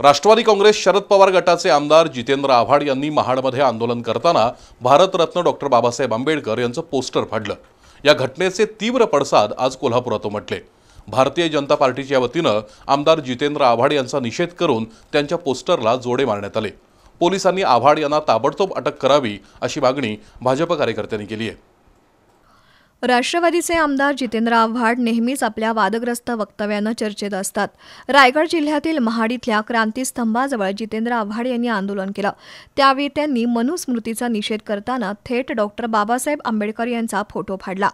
राष्ट्रवादी काँग्रेस शरद पवार गटाचे आमदार जितेंद्र आव्हाड यांनी महाडमध्ये आंदोलन करताना भारतरत्न डॉक्टर बाबासाहेब आंबेडकर यांचं पोस्टर फाडलं। या घटनेचे तीव्र पडसाद आज कोल्हापुरात उमटले। भारतीय जनता पार्टीच्या वतीनं आमदार जितेंद्र आव्हाड यांचा निषेध करून त्यांच्या पोस्टरला जोडे मारण्यात आले। पोलिसांनी आव्हाड यांना ताबडतोब अटक करावी अशी मागणी भाजप कार्यकर्त्यांनी केली आहे। राष्ट्रवादीचे आमदार जितेंद्र आव्हाड नेहमीच आपल्या वादग्रस्त वक्तव्यानं चर्चेत असतात। रायगड जिल्ह्यातील महाड इथल्या क्रांतीस्तंभाजवळ जितेंद्र आव्हाड यांनी आंदोलन केलं। त्यावेळी त्यांनी मनुस्मृतीचा निषेध करताना थेट डॉक्टर बाबासाहेब आंबेडकर यांचा फोटो फाडला।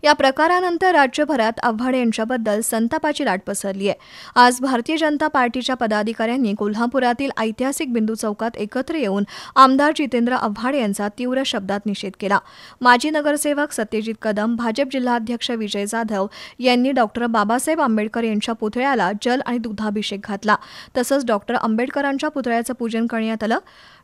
या प्रकारानंतर राज्यभरात आव्हाड यांच्याबद्दल संतापाची लाट पसरली आहे। आज भारतीय जनता पार्टीच्या पदाधिकाऱ्यांनी कोल्हापुरातील ऐतिहासिक बिंदू चौकात एकत्र येऊन आमदार जितेंद्र आव्हाड यांचा तीव्र शब्दात निषेध केला। माजी नगरसेवक सत्यजित कदम, भाजप जिल्हाध्यक्ष विजय जाधव यांनी डॉक्टर बाबासाहेब आंबेडकर यांच्या पुतळ्याला जल आणि दुधाभिषेक घातला। तसंच डॉक्टर आंबेडकरांच्या पुतळ्याचं पूजन करण्यात आलं।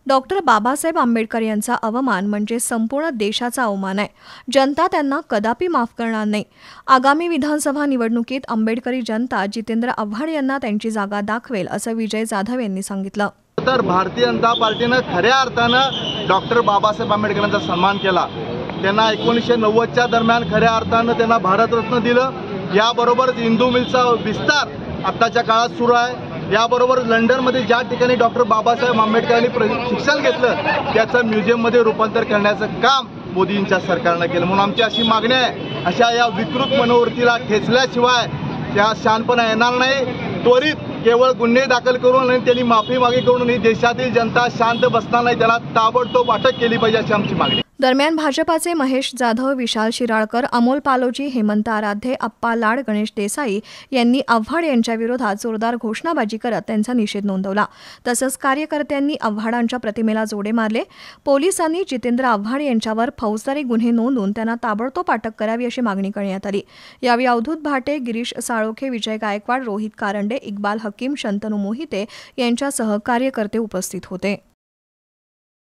डॉक्टर बाबासाहेब आंबेडकर यांचा अवमान म्हणजे संपूर्ण देशाचा अवमान आहे। जनता त्यांना कदापि माफ करणार नाही। आगामी विधानसभा निवडणुकीत आंबेडकरी जनता जितेंद्र आव्हाड यांना त्यांची जागा दाखवेल असं विजय जाधव यांनी सांगितलं। तर भारतीय जनता पार्टीनं खऱ्या अर्थानं डॉक्टर बाबासाहेब आंबेडकरांचा सन्मान केला। त्यांना 1990च्या दरम्यान खऱ्या अर्थानं त्यांना भारतरत्न दिलं। याबरोबरच इंदू मिलचा विस्तार आत्ताच्या काळात सुरू आहे। याबरोबर लंडनमध्ये ज्या ठिकाणी डॉक्टर बाबासाहेब आंबेडकरांनी शिक्षण घेतलं त्याचं म्युझियममध्ये रूपांतर करण्याचं काम मोदींच्या सरकारनं केलं। म्हणून आमची अशी मागणी आहे, अशा या विकृत मनोवृत्तीला ठेचल्याशिवाय त्या शांतपणा येणार नाही। त्वरित केवळ गुन्हे दाखल करून आणि त्यांनी माफी मागे करून ही देशातील जनता शांत बसणार नाही, त्याला ताबडतोब अटक केली पाहिजे अशी आमची मागणी। दरम्यान भाजपाचे महेश जाधव, विशाल शिराळकर, अमोल पालोजी, हेमंत आराध्ये, अप्पा लाड, गणेश देसाई यांनी आव्हाड यांच्या विरोधात जोरदार घोषणाबाजी करत त्यांचा निषेध नोंदवला। तसंच कार्यकर्त्यांनी आव्हाडांच्या प्रतिमेला जोडे मारले। पोलिसांनी जितेंद्र आव्हाड यांच्यावर फौजदारी गुन्हे नोंदवून त्यांना ताबडतोब अटक करावी अशी मागणी करण्यात आली। यावेळी अवधूत भाटे, गिरीश साळोखे, विजय गायकवाड, रोहित कारंडे, इक्बाल हकीम, शंतनू मोहिते यांच्यासह कार्यकर्ते उपस्थित होते।